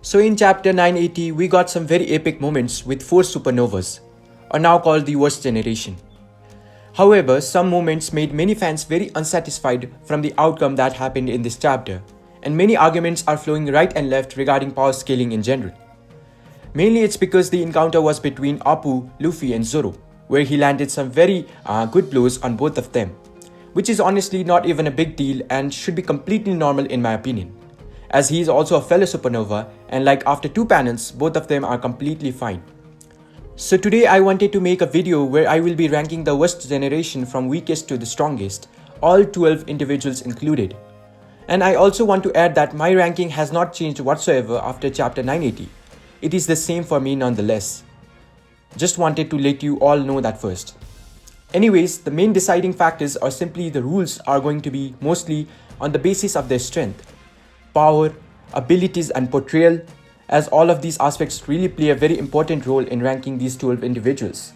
So in chapter 980, we got some very epic moments with 4 supernovas, are now called the worst generation. However, some moments made many fans very unsatisfied from the outcome that happened in this chapter, and many arguments are flowing right and left regarding power scaling in general. Mainly it's because the encounter was between Apu, Luffy and Zoro, where he landed some very good blows on both of them, which is honestly not even a big deal and should be completely normal in my opinion, as he is also a fellow supernova and like after 2 panels, both of them are completely fine. So today I wanted to make a video where I will be ranking the worst generation from weakest to the strongest, all 12 individuals included. And I also want to add that my ranking has not changed whatsoever after chapter 980. It is the same for me nonetheless. Just wanted to let you all know that first. Anyways, the main deciding factors are simply the rules are going to be mostly on the basis of their strength, power, abilities and portrayal, as all of these aspects really play a very important role in ranking these 12 individuals.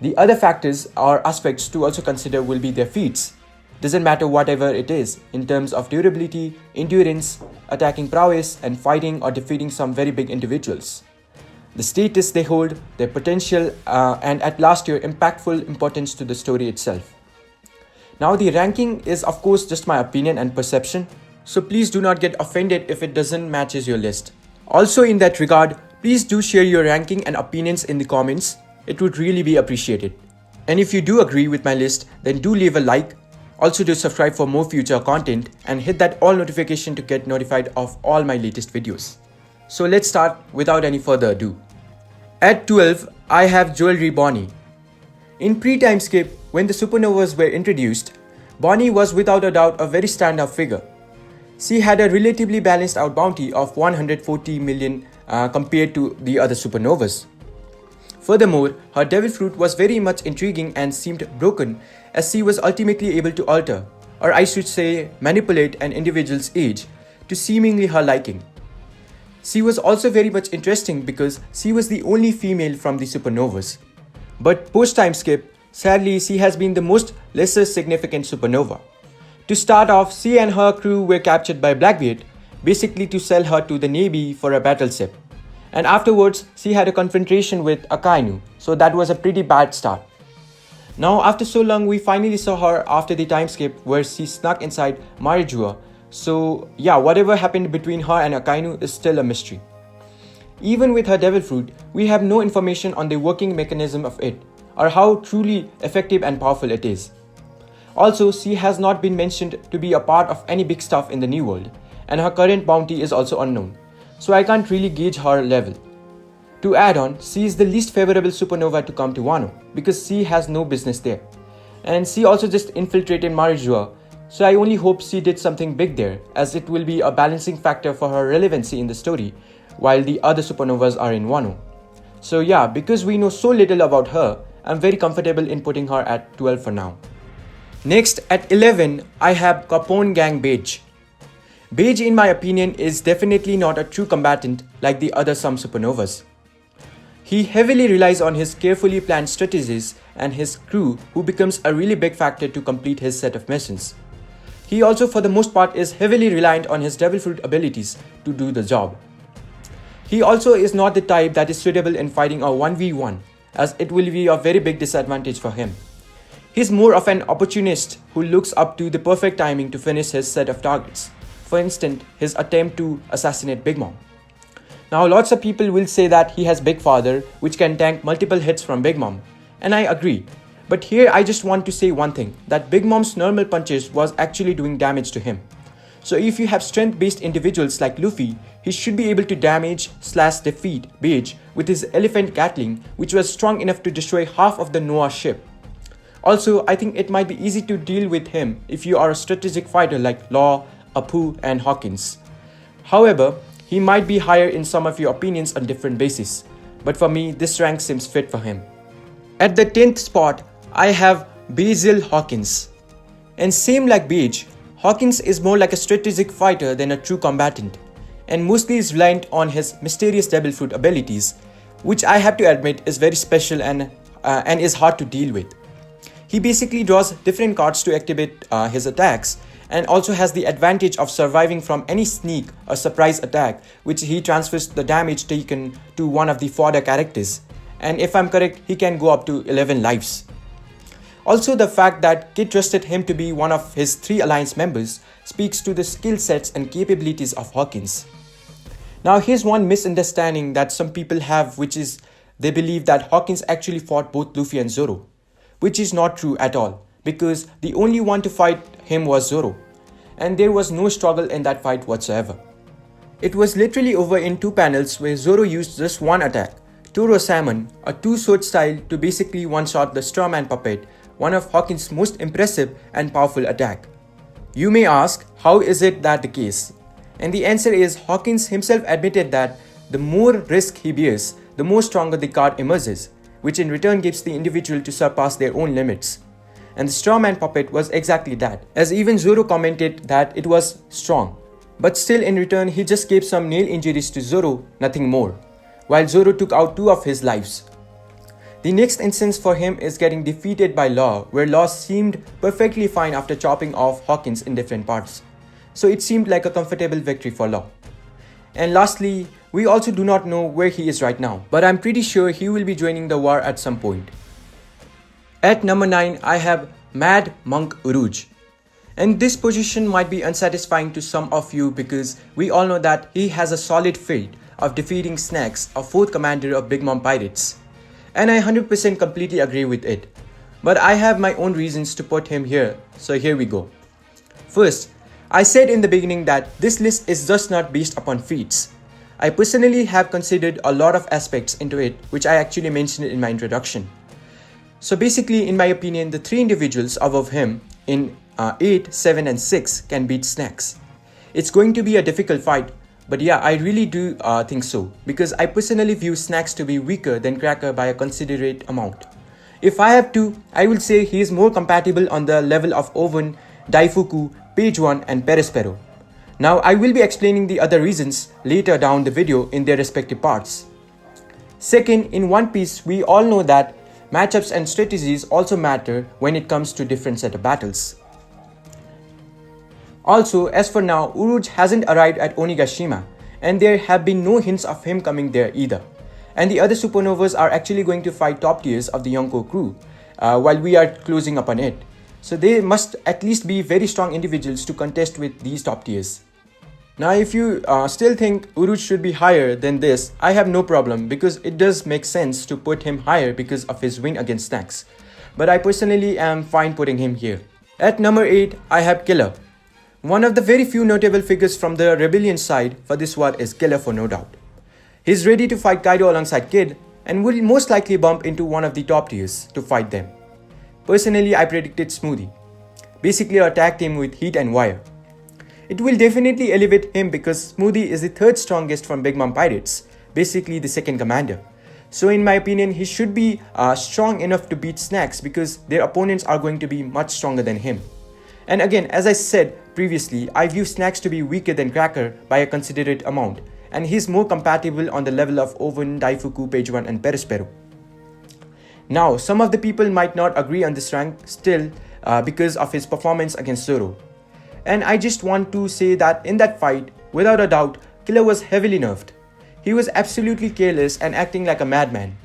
The other factors or aspects to also consider will be their feats. Doesn't matter whatever it is, in terms of durability, endurance, attacking prowess, and fighting or defeating some very big individuals. The status they hold, their potential, and at last your impactful importance to the story itself. Now the ranking is of course just my opinion and perception, so please do not get offended if it doesn't matches your list. Also in that regard, please do share your ranking and opinions in the comments, it would really be appreciated. And if you do agree with my list, then do leave a like. Also do subscribe for more future content and hit that all notification to get notified of all my latest videos. So let's start without any further ado. At 12, I have Jewelry Bonnie. In pre-time skip, when the supernovas were introduced, Bonnie was without a doubt a very stand-up figure. She had a relatively balanced out bounty of 140 million compared to the other supernovas. Furthermore, her devil fruit was very much intriguing and seemed broken as she was ultimately able to alter, or I should say manipulate an individual's age to seemingly her liking. She was also very much interesting because she was the only female from the supernovas. But post-time skip, sadly she has been the most lesser significant supernova. To start off, she and her crew were captured by Blackbeard, basically to sell her to the Navy for a battle ship. And afterwards, she had a confrontation with Akainu, so that was a pretty bad start. Now after so long, we finally saw her after the time skip where she snuck inside Marijua. So yeah, whatever happened between her and Akainu is still a mystery. Even with her devil fruit, we have no information on the working mechanism of it, or how truly effective and powerful it is. Also, she has not been mentioned to be a part of any big stuff in the New World, and her current bounty is also unknown, so I can't really gauge her level. To add on, she is the least favorable supernova to come to Wano, because she has no business there. And she also just infiltrated Marijua, so I only hope she did something big there, as it will be a balancing factor for her relevancy in the story, while the other supernovas are in Wano. So yeah, because we know so little about her, I'm very comfortable in putting her at 12 for now. Next, at 11, I have Capone Gang Beige. Beige, in my opinion, is definitely not a true combatant like the other some supernovas. He heavily relies on his carefully planned strategies and his crew, who becomes a really big factor to complete his set of missions. He also for the most part is heavily reliant on his devil fruit abilities to do the job. He also is not the type that is suitable in fighting a 1v1, as it will be a very big disadvantage for him. He's more of an opportunist who looks up to the perfect timing to finish his set of targets. For instance, his attempt to assassinate Big Mom. Now lots of people will say that he has Big Father, which can tank multiple hits from Big Mom, and I agree. But here I just want to say one thing, that Big Mom's normal punches was actually doing damage to him. So if you have strength-based individuals like Luffy, he should be able to damage/defeat Beige with his elephant Gatling, which was strong enough to destroy half of the Noah ship. Also, I think it might be easy to deal with him if you are a strategic fighter like Law, Apu and Hawkins. However, he might be higher in some of your opinions on different bases, but for me this rank seems fit for him. At the 10th spot, I have Basil Hawkins. And same like Beige, Hawkins is more like a strategic fighter than a true combatant, and mostly is reliant on his mysterious devil fruit abilities, which I have to admit is very special and is hard to deal with. He basically draws different cards to activate his attacks, and also has the advantage of surviving from any sneak or surprise attack, which he transfers the damage taken to one of the fodder characters. And if I'm correct, he can go up to 11 lives. Also, the fact that Kid trusted him to be one of his 3 alliance members speaks to the skill sets and capabilities of Hawkins. Now, here's one misunderstanding that some people have, which is they believe that Hawkins actually fought both Luffy and Zoro, which is not true at all, because the only one to fight him was Zoro, and there was no struggle in that fight whatsoever. It was literally over in 2 panels where Zoro used just one attack, Toro Salmon, a 2-sword style to basically one-shot the Straw Man puppet, one of Hawkins' most impressive and powerful attack. You may ask, how is it that the case? And the answer is Hawkins himself admitted that the more risk he bears, the more stronger the card emerges, which in return gives the individual to surpass their own limits. And the Straw Man puppet was exactly that, as even Zoro commented that it was strong. But still in return he just gave some nail injuries to Zoro, nothing more, while Zoro took out 2 of his lives. The next instance for him is getting defeated by Law, where Law seemed perfectly fine after chopping off Hawkins in different parts. So it seemed like a comfortable victory for Law. And lastly, we also do not know where he is right now, but I'm pretty sure he will be joining the war at some point. At number 9, I have Mad Monk Urouge. And this position might be unsatisfying to some of you because we all know that he has a solid fate of defeating Snacks, a 4th commander of Big Mom Pirates. And I 100% completely agree with it. But I have my own reasons to put him here, so here we go. First, I said in the beginning that this list is just not based upon feats. I personally have considered a lot of aspects into it, which I actually mentioned in my introduction. So basically, in my opinion, the 3 individuals above him in 8, 7 and 6 can beat Snacks. It's going to be a difficult fight, but yeah, I really do think so, because I personally view Snacks to be weaker than Cracker by a considerate amount. If I have to, I will say he is more compatible on the level of Oven, Daifuku, Page 1 and Perespero. Now I will be explaining the other reasons later down the video in their respective parts. Second, in One Piece, we all know that matchups and strategies also matter when it comes to different set of battles. Also, as for now, Urouge hasn't arrived at Onigashima, and there have been no hints of him coming there either. And the other supernovas are actually going to fight top tiers of the Yonko crew, while we are closing up on it. So they must at least be very strong individuals to contest with these top tiers. Now if you still think Urouge should be higher than this, I have no problem, because it does make sense to put him higher because of his win against Snacks. But I personally am fine putting him here. At number 8, I have Killer. One of the very few notable figures from the rebellion side for this war is Killer, for no doubt. He's ready to fight Kaido alongside Kid and will most likely bump into one of the top tiers to fight them. Personally, I predicted Smoothie, basically a tag team with Heat and Wire. It will definitely elevate him because Smoothie is the 3rd strongest from Big Mom Pirates, basically the 2nd commander. So in my opinion, he should be strong enough to beat Snacks because their opponents are going to be much stronger than him. And again, as I said previously, I view Snacks to be weaker than Cracker by a considerate amount, and he's more compatible on the level of Oven, Daifuku, Page 1 and Perespero. Now, some of the people might not agree on this rank still because of his performance against Zoro. And I just want to say that in that fight, without a doubt, Killer was heavily nerfed. He was absolutely careless and acting like a madman.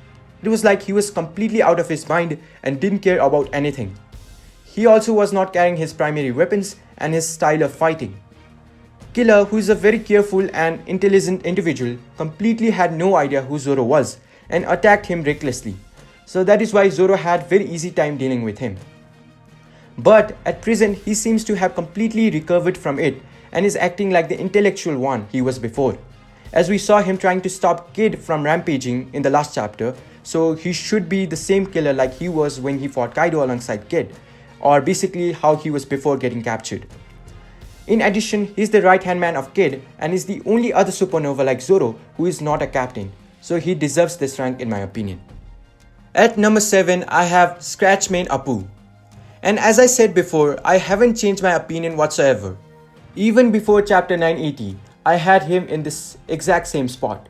It was like he was completely out of his mind and didn't care about anything. He also was not carrying his primary weapons and his style of fighting. Killer, who is a very careful and intelligent individual, completely had no idea who Zoro was and attacked him recklessly. So that is why Zoro had very easy time dealing with him. But at present, he seems to have completely recovered from it and is acting like the intellectual one he was before. As we saw him trying to stop Kid from rampaging in the last chapter, so he should be the same Killer like he was when he fought Kaido alongside Kid, or basically how he was before getting captured. In addition, he's the right-hand man of Kid and is the only other supernova like Zoro who is not a captain, so he deserves this rank in my opinion. At number 7, I have Scratchman Apu. And as I said before, I haven't changed my opinion whatsoever. Even before chapter 980, I had him in this exact same spot.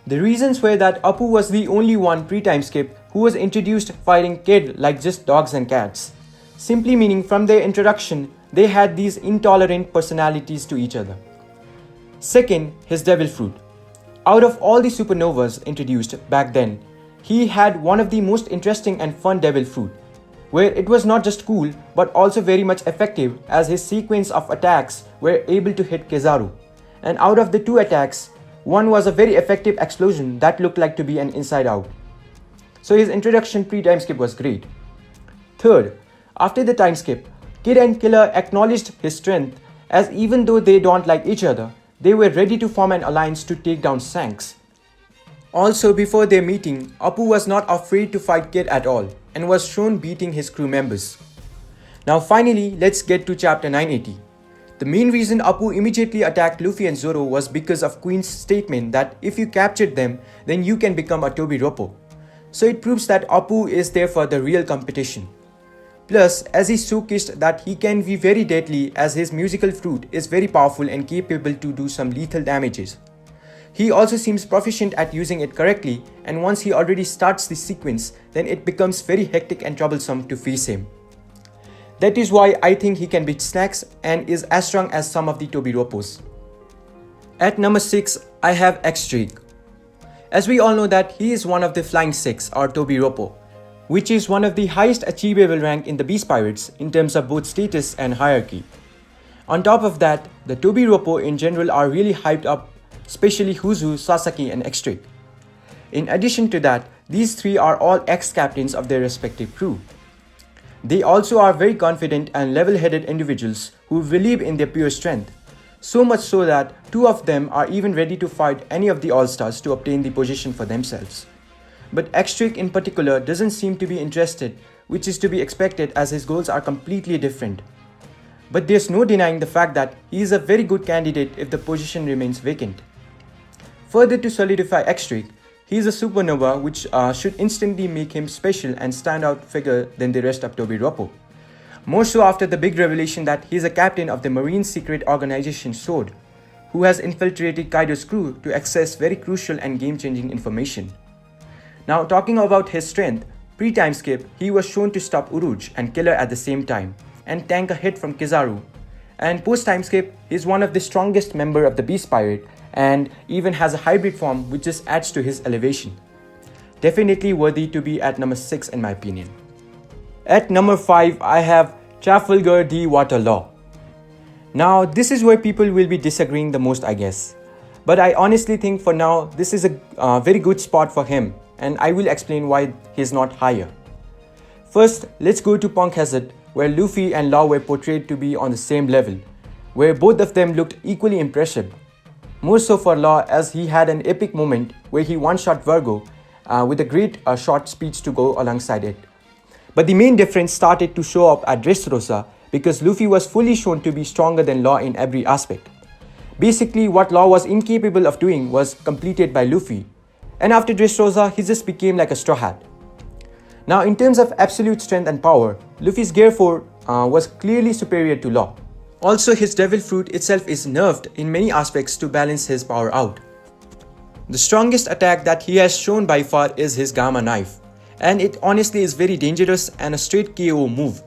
The reasons were that Apu was the only one pre-time skip who was introduced fighting Kid like just dogs and cats. Simply meaning from their introduction, they had these intolerant personalities to each other. Second, his devil fruit. Out of all the supernovas introduced back then, he had one of the most interesting and fun devil fruit, where it was not just cool but also very much effective, as his sequence of attacks were able to hit Kizaru. And out of the two attacks, one was a very effective explosion that looked like to be an inside out. So his introduction pre-time skip was great. Third, after the time skip, Kid and Killer acknowledged his strength, as even though they don't like each other, they were ready to form an alliance to take down Shanks. Also, before their meeting, Appu was not afraid to fight Kid at all and was shown beating his crew members. Now finally, let's get to chapter 980. The main reason Appu immediately attacked Luffy and Zoro was because of Queen's statement that if you captured them, then you can become a Tobiroppo. So it proves that Appu is there for the real competition. Plus, as he showcased that he can be very deadly, as his musical fruit is very powerful and capable to do some lethal damages. He also seems proficient at using it correctly, and once he already starts the sequence, then it becomes very hectic and troublesome to face him. That is why I think he can beat Snacks and is as strong as some of the Tobiroppos. At number 6, I have X-Drake. As we all know that he is one of the Flying Six or Tobiroppo, which is one of the highest achievable rank in the Beast Pirates in terms of both status and hierarchy. On top of that, the Tobiroppo in general are really hyped up, especially Huzu, Sasaki and X-Drake. In addition to that, these three are all ex-captains of their respective crew. They also are very confident and level-headed individuals who believe in their pure strength, so much so that two of them are even ready to fight any of the All-Stars to obtain the position for themselves. But X-Drake in particular doesn't seem to be interested, which is to be expected as his goals are completely different. But there's no denying the fact that he is a very good candidate if the position remains vacant. Further to solidify X-Drake, he is a supernova which should instantly make him special and standout figure than the rest of Tobiroppo. More so after the big revelation that he is a captain of the Marine Secret Organization SWORD, who has infiltrated Kaido's crew to access very crucial and game-changing information. Now talking about his strength, pre-time skip, he was shown to stop Urouge and Killer at the same time and tank a hit from Kizaru. And post-time skip, he is one of the strongest member of the Beast Pirate and even has a hybrid form which just adds to his elevation. Definitely worthy to be at number 6 in my opinion. At number 5, I have Trafalgar D. Waterlaw. Now this is where people will be disagreeing the most, I guess. But I honestly think for now this is a very good spot for him, and I will explain why he is not higher. First, let's go to Punk Hazard, where Luffy and Law were portrayed to be on the same level, where both of them looked equally impressive. More so for Law, as he had an epic moment where he one-shot Virgo with a great short speech to go alongside it. But the main difference started to show up at Dressrosa because Luffy was fully shown to be stronger than Law in every aspect. Basically, what Law was incapable of doing was completed by Luffy, and after Dressrosa, he just became like a straw hat. Now in terms of absolute strength and power, Luffy's Gear 4 was clearly superior to Law. Also, his Devil Fruit itself is nerfed in many aspects to balance his power out. The strongest attack that he has shown by far is his Gamma Knife, and it honestly is very dangerous and a straight KO move.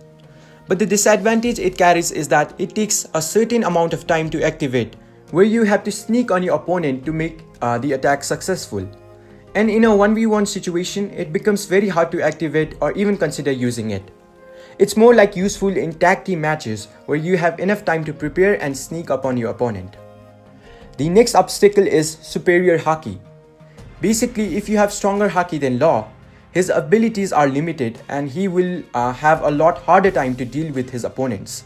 But the disadvantage it carries is that it takes a certain amount of time to activate, where you have to sneak on your opponent to make the attack successful. And in a 1v1 situation, it becomes very hard to activate or even consider using it. It's more like useful in tag team matches where you have enough time to prepare and sneak up on your opponent. The next obstacle is superior Haki. Basically, if you have stronger Haki than Law, his abilities are limited and he will have a lot harder time to deal with his opponents.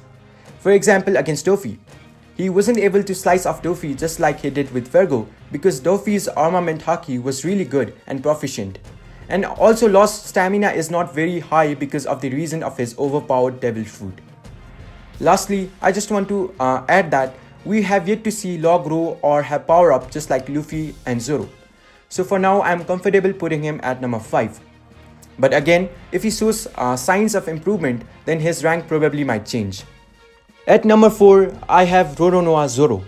For example, against Doffy, he wasn't able to slice off Doffy just like he did with Virgo because Doffy's armament Haki was really good and proficient. And also Law's stamina is not very high because of the reason of his overpowered Devil Fruit. Lastly, I just want to add that we have yet to see Law grow or have power up just like Luffy and Zoro. So for now, I am comfortable putting him at number 5. But again, if he shows signs of improvement, then his rank probably might change. At number 4, I have Roronoa Zoro.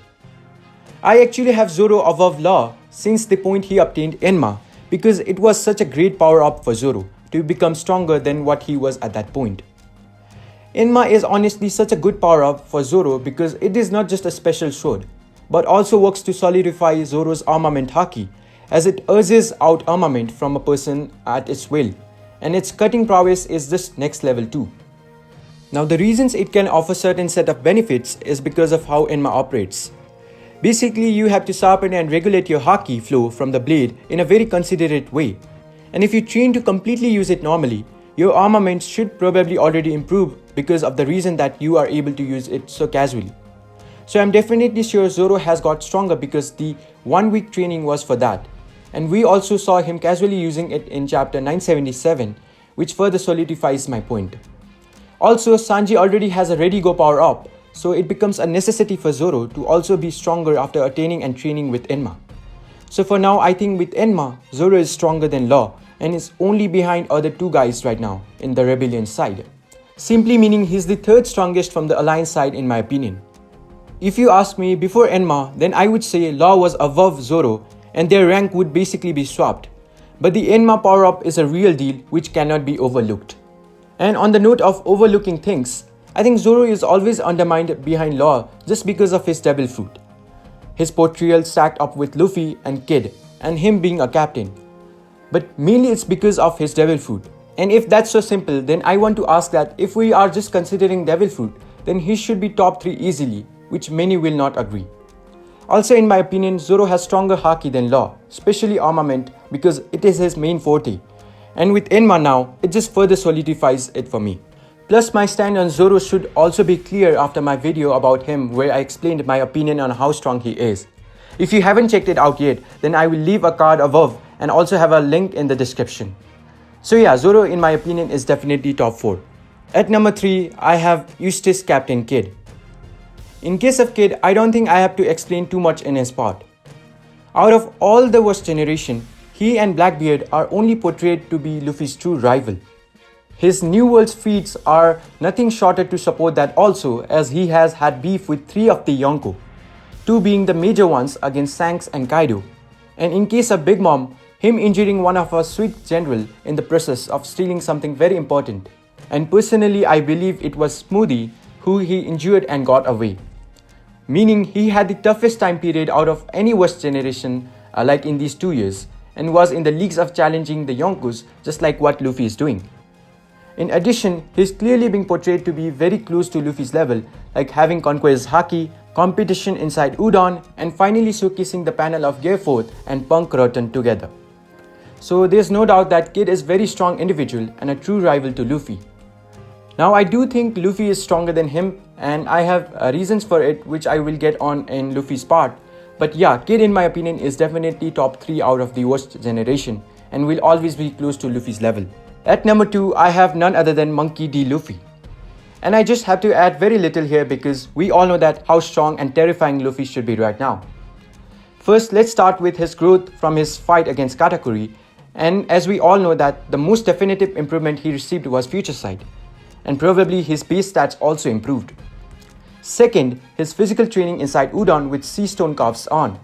I actually have Zoro above Law since the point he obtained Enma, because it was such a great power up for Zoro to become stronger than what he was at that point. Enma is honestly such a good power-up for Zoro because it is not just a special sword, but also works to solidify Zoro's armament haki, as it oozes out armament from a person at its will, and its cutting prowess is just next level too. Now the reasons it can offer certain set of benefits is because of how Enma operates. Basically, you have to sharpen and regulate your haki flow from the blade in a very considerate way. And if you train to completely use it normally, your armament should probably already improve because of the reason that you are able to use it so casually. So I'm definitely sure Zoro has got stronger because the 1 week training was for that. And we also saw him casually using it in chapter 977, which further solidifies my point. Also, Sanji already has a ready go power up, so it becomes a necessity for Zoro to also be stronger after attaining and training with Enma. So for now, I think with Enma, Zoro is stronger than Law and is only behind other two guys right now in the rebellion side. Simply meaning he's the third strongest from the alliance side in my opinion. If you ask me before Enma, then I would say Law was above Zoro and their rank would basically be swapped. But the Enma power up is a real deal which cannot be overlooked. And on the note of overlooking things, I think Zoro is always undermined behind Law just because of his devil fruit. His portrayal stacked up with Luffy and Kid and him being a captain. But mainly it's because of his devil fruit. And if that's so simple, then I want to ask that if we are just considering devil fruit, then he should be top 3 easily, which many will not agree. Also in my opinion, Zoro has stronger haki than Law, especially armament because it is his main forte. And with Enma now, it just further solidifies it for me. Plus my stand on Zoro should also be clear after my video about him where I explained my opinion on how strong he is. If you haven't checked it out yet, then I will leave a card above and also have a link in the description. So yeah, Zoro in my opinion is definitely top 4. At number 3, I have Eustace Captain Kid. In case of Kid, I don't think I have to explain too much in his part. Out of all the Worst Generation, he and Blackbeard are only portrayed to be Luffy's true rival. His New World's feats are nothing shorter to support that also, as he has had beef with 3 of the Yonko, 2 being the major ones against Shanks and Kaido, and in case of Big Mom, him injuring one of our sweet general in the process of stealing something very important. And personally I believe it was Smoothie who he injured and got away. Meaning he had the toughest time period out of any Worst Generation like in these 2 years, and was in the leagues of challenging the Yonkos just like what Luffy is doing. In addition, he's clearly being portrayed to be very close to Luffy's level, like having Conqueror's haki, competition inside Udon, and finally showcasing the panel of Gearforth and Punk Rotten together. So there's no doubt that Kid is a very strong individual and a true rival to Luffy. Now I do think Luffy is stronger than him, and I have reasons for it which I will get on in Luffy's part. But yeah, Kid in my opinion is definitely top 3 out of the Worst Generation and will always be close to Luffy's level. At number 2, I have none other than Monkey D. Luffy. And I just have to add very little here because we all know that how strong and terrifying Luffy should be right now. First, let's start with his growth from his fight against Katakuri, and as we all know that the most definitive improvement he received was Future Sight, and probably his base stats also improved. Second, his physical training inside Udon with sea stone calves on,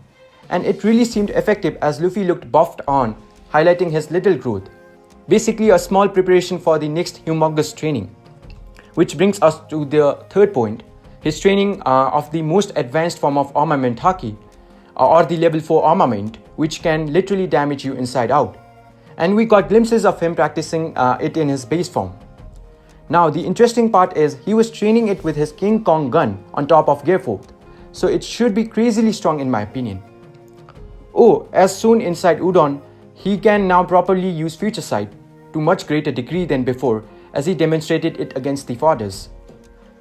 and it really seemed effective as Luffy looked buffed on, highlighting his little growth. Basically a small preparation for the next humongous training. Which brings us to the third point, his training of the most advanced form of armament haki, or the level 4 armament, which can literally damage you inside out. And we got glimpses of him practicing it in his base form. Now the interesting part is he was training it with his King Kong gun on top of Gearforth, so it should be crazily strong in my opinion. Oh, as soon inside Udon, he can now properly use Future Sight to much greater degree than before, as he demonstrated it against the Fodders.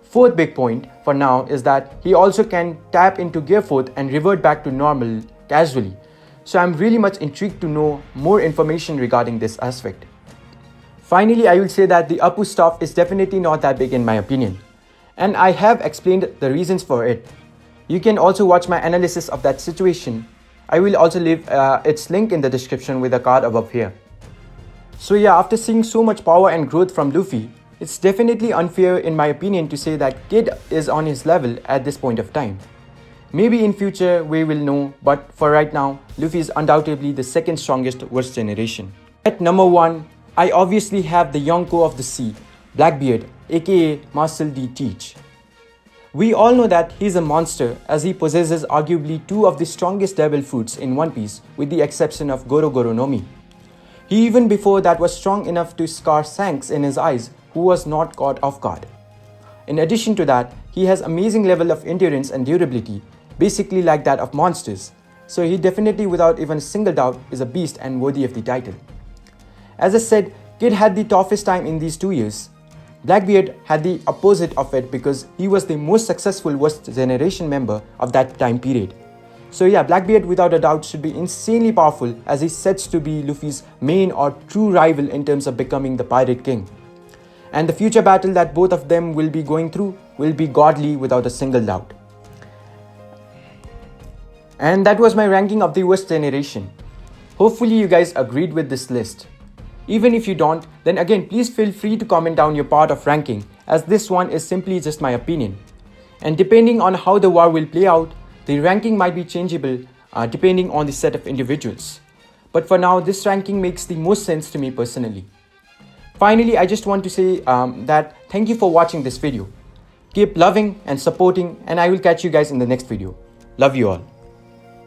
Fourth big point for now is that he also can tap into Gearforth and revert back to normal casually. So I'm really much intrigued to know more information regarding this aspect. Finally, I will say that the Appu stuff is definitely not that big in my opinion, and I have explained the reasons for it. You can also watch my analysis of that situation. I will also leave its link in the description with a card above here. So yeah, after seeing so much power and growth from Luffy, it's definitely unfair in my opinion to say that Kid is on his level at this point of time. Maybe in future we will know, but for right now, Luffy is undoubtedly the second strongest Worst Generation. At number 1, I obviously have the Yonko of the Sea, Blackbeard, aka Marcel D. Teach. We all know that he's a monster as he possesses arguably two of the strongest devil fruits in One Piece with the exception of Goro Goro no Mi. He even before that was strong enough to scar Shanks in his eyes, who was not caught off guard. In addition to that, he has amazing level of endurance and durability, basically like that of monsters. So he definitely without even a single doubt is a beast and worthy of the title. As I said, Kid had the toughest time in these 2 years. Blackbeard had the opposite of it because he was the most successful Worst Generation member of that time period. So yeah, Blackbeard without a doubt should be insanely powerful as he sets to be Luffy's main or true rival in terms of becoming the Pirate King. And the future battle that both of them will be going through will be godly without a single doubt. And that was my ranking of the Worst Generation. Hopefully you guys agreed with this list. Even if you don't, then again please feel free to comment down your part of ranking as this one is simply just my opinion. And depending on how the war will play out, the ranking might be changeable depending on the set of individuals. But for now, this ranking makes the most sense to me personally. Finally, I just want to say that thank you for watching this video. Keep loving and supporting and I will catch you guys in the next video. Love you all.